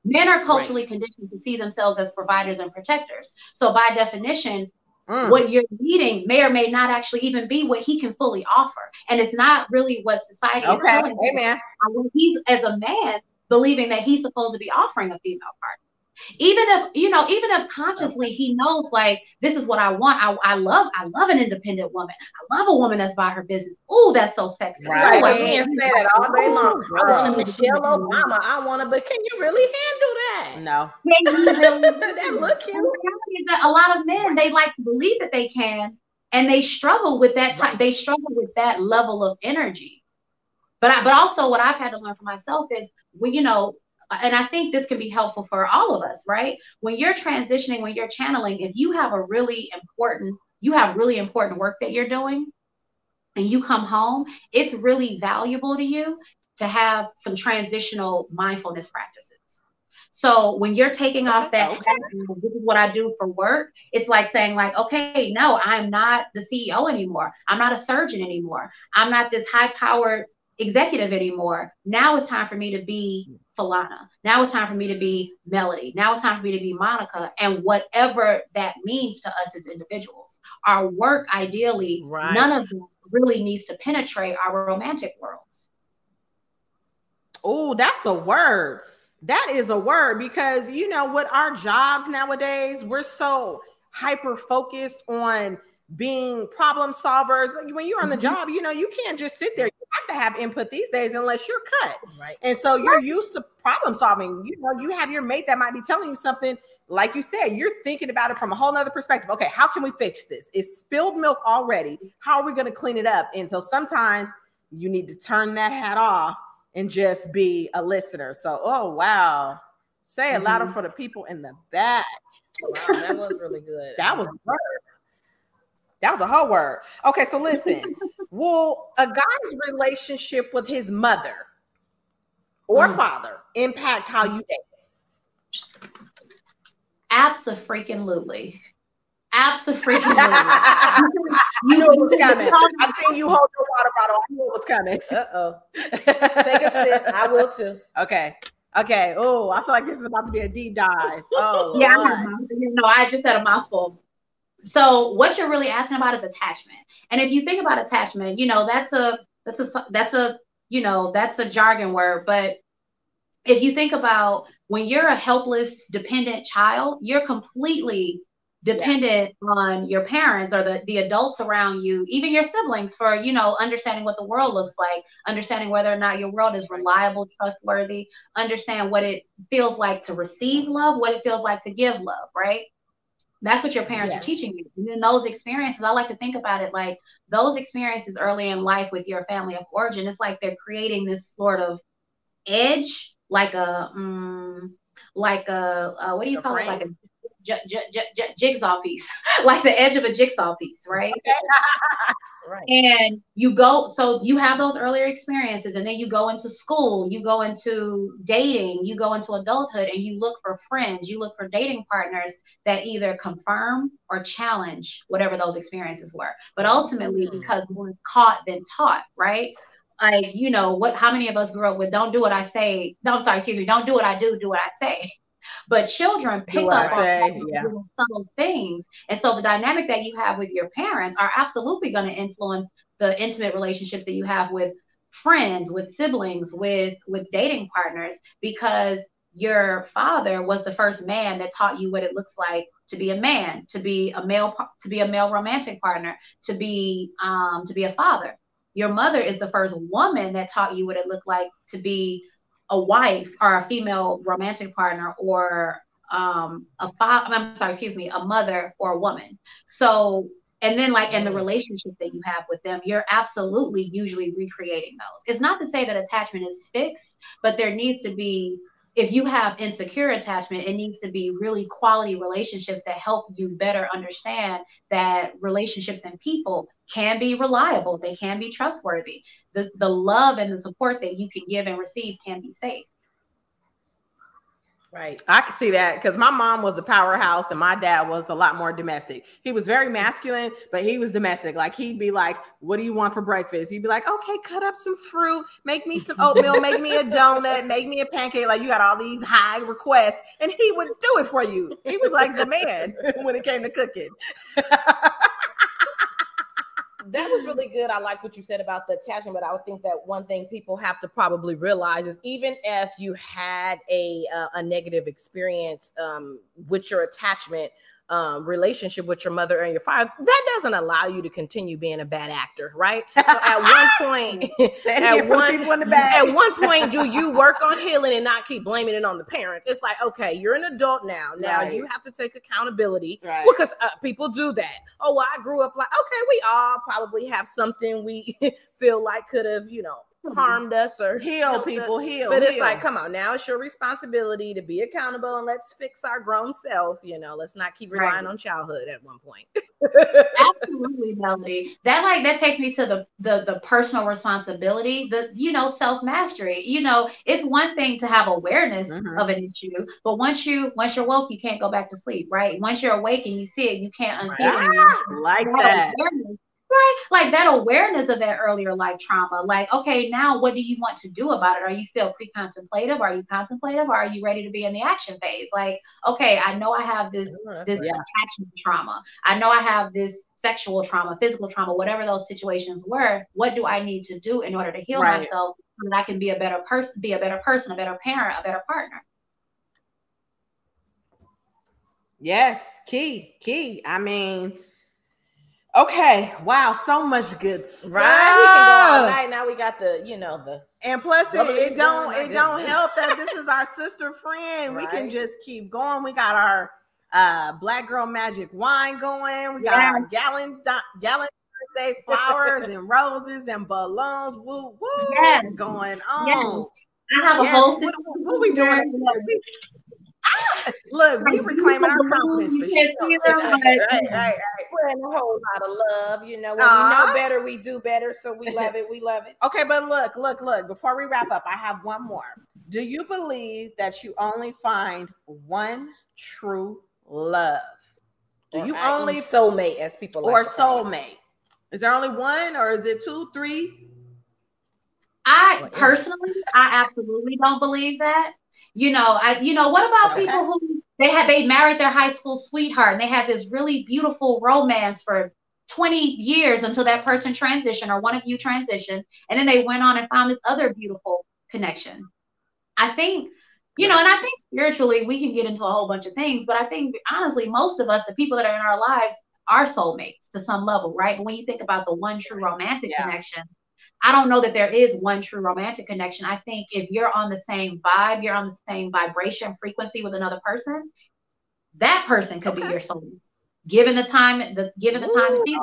Men are culturally conditioned to see themselves as providers and protectors. So by definition, what you're needing may or may not actually even be what he can fully offer. And it's not really what society is telling him. Amen. When he's, as a man, believing that he's supposed to be offering a female partner. Even if consciously he knows, like, this is what I want. I love an independent woman. I love a woman that's about her business. Oh, that's so sexy. Right. Like, men say that all day long. I want a Michelle Obama. I want to, but can you really handle that? No. Can you really? That look cute. A lot of men, they like to believe that they can, and they struggle with that type. They struggle with that level of energy. But also what I've had to learn for myself is, when, you know, and I think this can be helpful for all of us, right? When you're transitioning, when you're channeling, if you have really important work that you're doing and you come home, it's really valuable to you to have some transitional mindfulness practices. So when you're taking off that hat, this is what I do for work, it's like saying, like, okay, no, I'm not the CEO anymore. I'm not a surgeon anymore. I'm not this high-powered executive anymore. Now it's time for me to be Fellana. Now it's time for me to be Melody. Now it's time for me to be Monica, and whatever that means to us as individuals. Our work, ideally, none of them really needs to penetrate our romantic worlds. Oh, that's a word. That is a word, because, you know, with our jobs nowadays, we're so hyper focused on being problem solvers. When you're on the job, you know, you can't just sit there. You have to have input these days unless you're cut. Right. And so you're used to problem solving. You know, you have your mate that might be telling you something, like you said, you're thinking about it from a whole nother perspective. Okay, how can we fix this? It's spilled milk already. How are we going to clean it up? And so sometimes you need to turn that hat off and just be a listener. So, oh, wow. Say it louder for the people in the back. Wow, that was really good. That was a word. That was a whole word. Okay, so listen. Will a guy's relationship with his mother or father impact how you date? Abso-freaking-lutely. Abso-freaking-lutely. You knew it was coming. I seen you hold your water bottle. I knew it was coming. Take a sip. I will too. Okay. Oh, I feel like this is about to be a deep dive. Oh, yeah. I just had a mouthful. So what you're really asking about is attachment. And if you think about attachment, you know, that's a jargon word. But if you think about when you're a helpless, dependent child, you're completely dependent on your parents or the adults around you, even your siblings, for, you know, understanding what the world looks like, understanding whether or not your world is reliable, trustworthy, understand what it feels like to receive love, what it feels like to give love, right? That's what your parents are teaching you. And then those experiences, I like to think about it like those experiences early in life with your family of origin, it's like they're creating this sort of edge, like a what do you call it? Like a jigsaw piece, like the edge of a jigsaw piece, right? Right. And you go, so you have those earlier experiences, and then you go into school, you go into dating, you go into adulthood, and you look for friends, you look for dating partners that either confirm or challenge whatever those experiences were. But ultimately, because one's caught, then taught, right? Like, you know, how many of us grew up with don't do what I say? No, I'm sorry, excuse me, don't do what I do what I say. But children pick up on subtle things. And so the dynamic that you have with your parents are absolutely going to influence the intimate relationships that you have with friends, with siblings, with dating partners, because your father was the first man that taught you what it looks like to be a man, to be a male romantic partner, to be a father. Your mother is the first woman that taught you what it looked like to be a wife or a female romantic partner, or a mother or a woman. So, and then like in the relationship that you have with them, you're absolutely usually recreating those. It's not to say that attachment is fixed, but there needs to be, if you have insecure attachment, it needs to be really quality relationships that help you better understand that relationships and people can be reliable. They can be trustworthy. The love and the support that you can give and receive can be safe. Right. I can see that, because my mom was a powerhouse and my dad was a lot more domestic. He was very masculine, but he was domestic. Like, he'd be like, what do you want for breakfast? He'd be like, okay, cut up some fruit, make me some oatmeal, make me a donut, make me a pancake. Like, you got all these high requests, and he would do it for you. He was like the man when it came to cooking. That was really good. I like what you said about the attachment, but I would think that one thing people have to probably realize is, even if you had a negative experience with your attachment relationship with your mother and your father, that doesn't allow you to continue being a bad actor, right? So at one point, at one point, do you work on healing and not keep blaming it on the parents? It's like, okay, you're an adult now. Now you have to take accountability, because people do that. Oh, well, I grew up like, okay, we all probably have something we feel like could have, you know, harmed us or heal. But it's like, come on, now it's your responsibility to be accountable, and let's fix our grown self. You know, let's not keep relying on childhood at one point. Absolutely, Melody. That takes me to the personal responsibility, self-mastery. You know, it's one thing to have awareness of an issue, but once you're woke, you can't go back to sleep, right? Once you're awake and you see it, you can't unsee it anymore. Like that. Right? Like that awareness of that earlier life trauma. Like, okay, now what do you want to do about it? Are you still pre-contemplative? Are you contemplative? Or are you ready to be in the action phase? Like, okay, I know I have this attachment trauma. I know I have this sexual trauma, physical trauma, whatever those situations were. What do I need to do in order to heal myself so that I can be a better person, a better parent, a better partner? Yes, key. I mean, okay, wow, so much good stuff. Right, we can go all night. Now we got the and plus it don't help that this is our sister friend. Right. We can just keep going. We got our Black Girl Magic wine going. We got our Galentine birthday flowers and roses and balloons. Woo going on. Yes. I have a whole what we doing? Look, we reclaiming our confidence for sure. Right. Spreading a whole lot of love. You know, when we know better, we do better. So we love it. We love it. Okay, but look. Before we wrap up, I have one more. Do you believe that you only find one true love? Do you only soulmate, as people like, or soulmate? Is there only one, or is it 2, 3? I absolutely don't believe that. What about people who they married their high school sweetheart and they had this really beautiful romance for 20 years until that person transitioned or one of you transitioned, and then they went on and found this other beautiful connection. I think You know, and I think spiritually we can get into a whole bunch of things, but I think honestly, most of us, the people that are in our lives, are soulmates to some level, right? But when you think about the one true romantic connection, I don't know that there is one true romantic connection. I think if you're on the same vibe, you're on the same vibration frequency with another person, that person could be your soulmate. Given the time, given the time and season.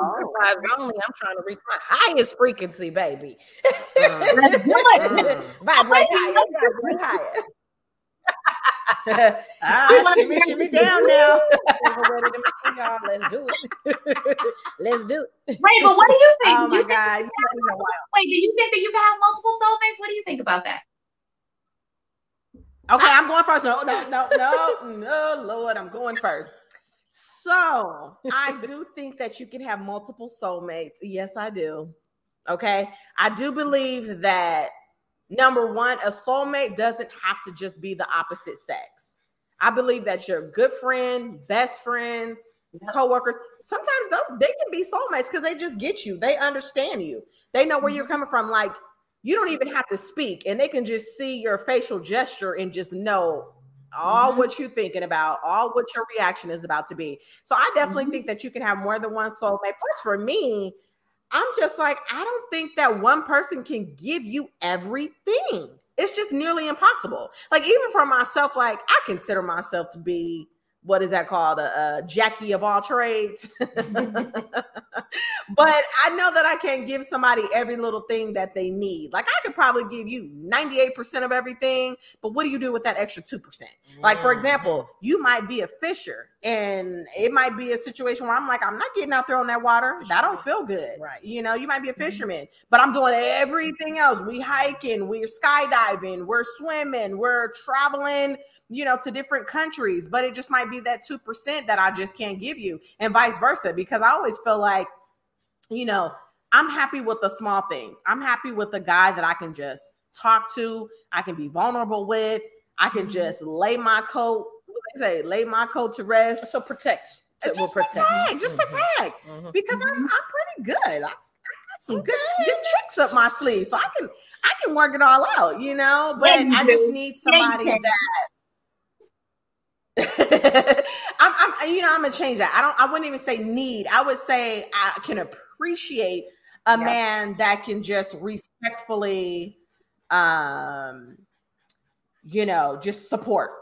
Only I'm trying to reach my highest frequency, baby. Let's do it. Vibrate higher. Shimmy down now. Let's do it. Let's do it. Right, but what do you think? Oh my God. Wait, do you think that you can have multiple soulmates? What do you think about that? Okay, I'm going first. No, Lord, I'm going first. So I do think that you can have multiple soulmates. Yes, I do. Okay. I do believe that, number one, a soulmate doesn't have to just be the opposite sex. I believe that your good friend, best friends, coworkers, sometimes they can be soulmates because they just get you. They understand you. They know where you're coming from. Like, you don't even have to speak, and they can just see your facial gesture and just know all what you're thinking about, all what your reaction is about to be. So I definitely think that you can have more than one soulmate. Plus, for me, I'm just like, I don't think that one person can give you everything. It's just nearly impossible. Like, even for myself, like, I consider myself to be, what is that called? A Jackie of all trades. But I know that I can't give somebody every little thing that they need. Like, I could probably give you 98% of everything, but what do you do with that extra 2%? Like, for example, you might be a fisher, and it might be a situation where I'm like, I'm not getting out there on that water. That don't feel good. Right. You know, you might be a fisherman, but I'm doing everything else. We hiking, we're skydiving, we're swimming, we're traveling, you know, to different countries, but it just might be that 2% that I just can't give you, and vice versa. Because I always feel like, you know, I'm happy with the small things. I'm happy with the guy that I can just talk to. I can be vulnerable with. I can just lay my coat. What do they say? Lay my coat to rest. So protect. Just protect. Because I'm pretty good. I got some good tricks up my sleeve, so I can work it all out, you know. But I just need somebody that I'm gonna change that. I wouldn't even say need. I would say I can appreciate a man that can just respectfully, just support,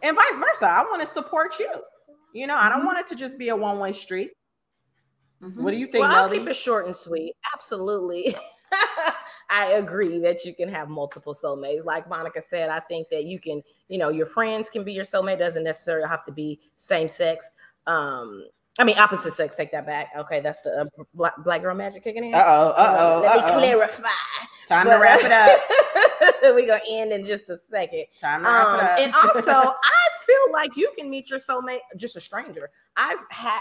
and vice versa. I want to support you. You know, I don't want it to just be a one-way street. What do you think, Well, Melody? I'll keep it short and sweet. Absolutely. I agree that you can have multiple soulmates. Like Monica said, I think that you can, your friends can be your soulmate. Doesn't necessarily have to be same sex. Opposite sex. Take that back. Okay, that's the black girl magic kicking in. Let me clarify. Time to wrap it up. We're going to end in just a second. Time to wrap it up. And also, I feel like you can meet your soulmate, just a stranger. I've had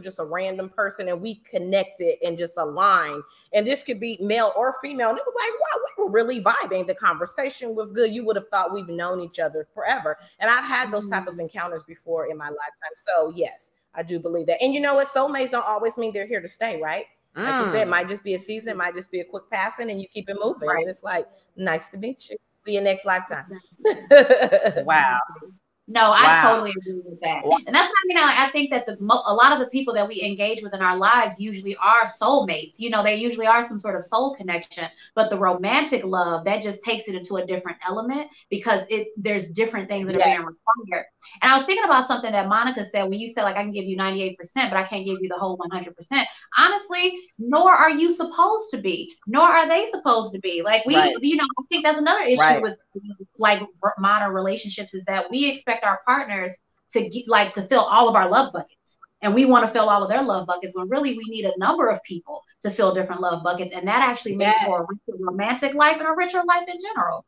just a random person, and we connected and just aligned. And this could be male or female. And it was like, wow, we were really vibing. The conversation was good. You would have thought we've known each other forever. And I've had those type of encounters before in my lifetime. So yes, I do believe that. And you know what? Soulmates don't always mean they're here to stay, right? Like you said, it might just be a season, might just be a quick passing, and you keep it moving. Right. And it's like, nice to meet you. See you next lifetime. Wow. No, I totally agree with that. Wow. And that's what I think that a lot of the people that we engage with in our lives usually are soulmates. They usually are some sort of soul connection. But the romantic love, that just takes it into a different element, because there's different things that are being required. And I was thinking about something that Monica said when you said, like, I can give you 98%, but I can't give you the whole 100%. Honestly, nor are you supposed to be, nor are they supposed to be. Like, I think that's another issue with like modern relationships, is that we expect our partners to fill all of our love buckets, and we want to fill all of their love buckets, when really we need a number of people to fill different love buckets, and that actually makes for a richer romantic life and a richer life in general.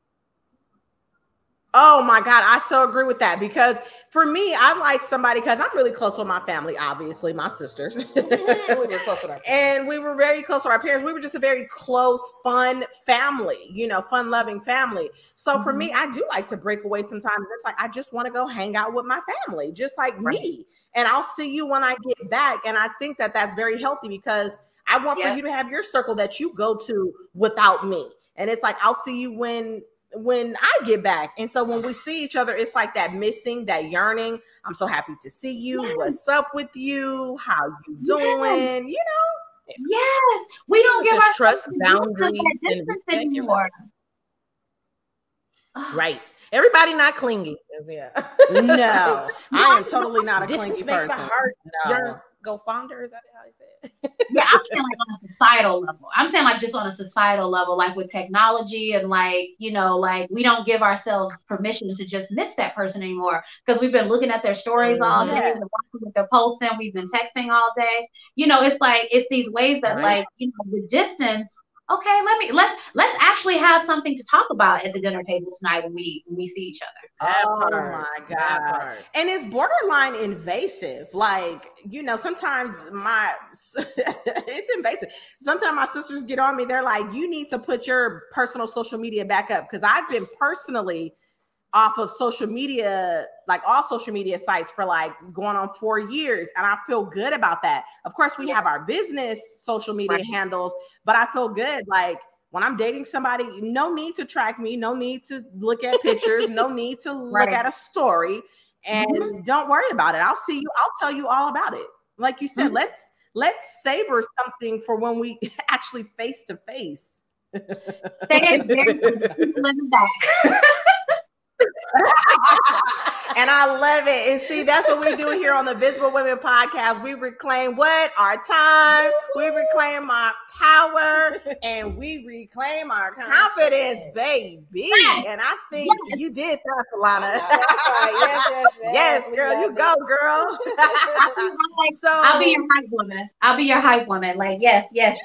Oh my God, I so agree with that, because for me, I like somebody, because I'm really close with my family, obviously, my sisters. We were close with our parents. And we were very close with our parents. We were just a very close, fun family, fun-loving family. So for me, I do like to break away sometimes. It's like, I just want to go hang out with my family, just like me. And I'll see you when I get back. And I think that that's very healthy, because I want for you to have your circle that you go to without me. And it's like, I'll see you when when I get back. And so when we see each other, it's like that missing, that yearning. I'm so happy to see you. Yes. What's up with you? How you doing? Yes. You know? Yes. We don't give our trust, boundaries, and respect anymore. Right. Everybody not clingy. Yeah. No, I am totally not a clingy person. My heart go fonder. Is that how I say it? Yeah, I'm saying like on a societal level. I'm saying like just on a societal level, like with technology and like, you know, like we don't give ourselves permission to just miss that person anymore because we've been looking at their stories all day, and watching what they're posting, we've been texting all day. You know, it's like it's these ways that like, you know, the distance. Okay, let's actually have something to talk about at the dinner table tonight when we see each other. Oh my God. And it's borderline invasive. Like, you know, sometimes it's invasive. Sometimes my sisters get on me. They're like, you need to put your personal social media back up. Because I've been personally off of social media, like all social media sites for like going on 4 years. And I feel good about that. Of course, we have our business social media handles, but I feel good. Like when I'm dating somebody, no need to track me, no need to look at pictures, no need to look at a story, and don't worry about it. I'll see you. I'll tell you all about it. Like you said, let's savor something for when we actually face to face. Living back. And I love it. And see, that's what we do here on the Visible Women Podcast. We reclaim what? Our time. We reclaim our power. And we reclaim our confidence, baby. And I think you did that, Fellana. Yes, girl. You go, girl. So I'll be your hype woman. I'll be your hype woman. Like, yes. And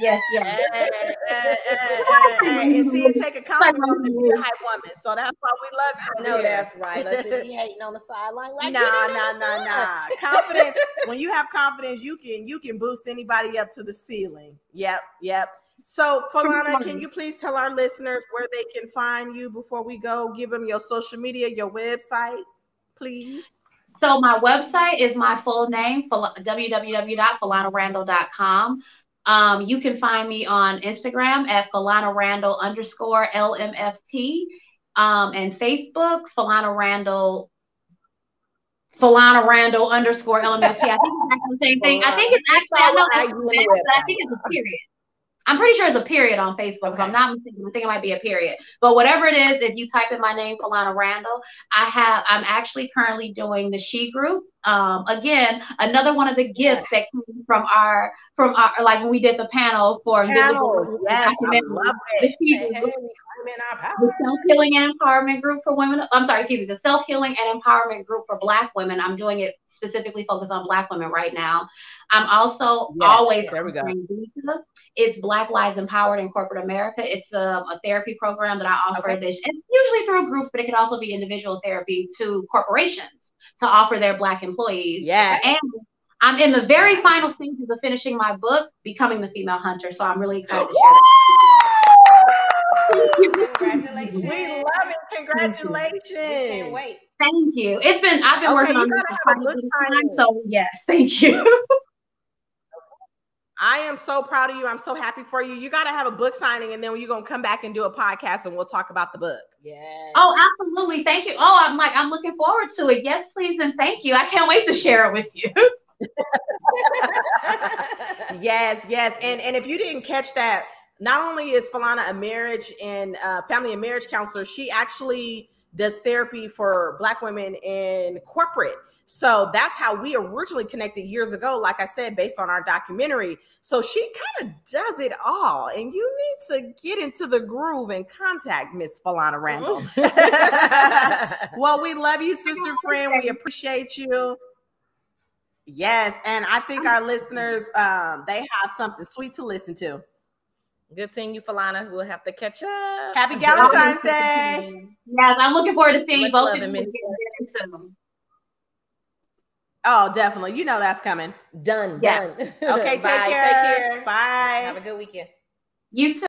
see, it take a compliment to be a hype woman. So that's why we love you. I know that's right. Let's be hating on the sideline. Like, nah. Confidence. When you have confidence, you can boost anybody up to the ceiling. Yep. So, Fellana, can you please tell our listeners where they can find you before we go? Give them your social media, your website, please. So my website is my full name, www.fellanarandall.com. You can find me on Instagram at Fellana Randall _LMFT. And Facebook, Fellana Randall _LMFT. I think it's actually the same thing. I think it's actually, I think it's a period. I'm pretty sure it's a period on Facebook. If I'm not mistaken, I think it might be a period. But whatever it is, if you type in my name, Fellana Randall, I'm actually currently doing the She Group. Again, another one of the gifts that came from our like when we did the panel for Visible. Yes, I love it. The self-healing and empowerment group for women. The self-healing and empowerment group for Black women. I'm doing it specifically focused on Black women right now. I'm also always it's Black Lives Empowered in Corporate America. It's a therapy program that I offer this, and usually through groups, but it can also be individual therapy to corporations to offer their Black employees. Yeah. And I'm in the very final stages of finishing my book, Becoming the Female Hunter. So I'm really excited to share that. Congratulations. We love it. Congratulations. We can't wait. Thank you. I've been working on this for quite a bit of time. So yes, thank you. I am so proud of you. I'm so happy for you. You got to have a book signing, and then you're going to come back and do a podcast, and we'll talk about the book. Yes. Oh, absolutely. Thank you. Oh, I'm looking forward to it. Yes, please. And thank you. I can't wait to share it with you. Yes. And if you didn't catch that, not only is Fellana a marriage and family and marriage counselor, she actually does therapy for Black women in corporate. So that's how we originally connected years ago, like I said, based on our documentary. So she kind of does it all. And you need to get into the groove and contact Miss Fellana Randall. Well, we love you, sister friend. We appreciate you. Yes. And I think our listeners, they have something sweet to listen to. Good seeing you, Fellana. We'll have to catch up. Happy Galentine's Day. Yes, I'm looking forward to seeing both of you very soon. Oh, definitely. You know that's coming. Done. Okay, take care. Bye. Have a good weekend. You too.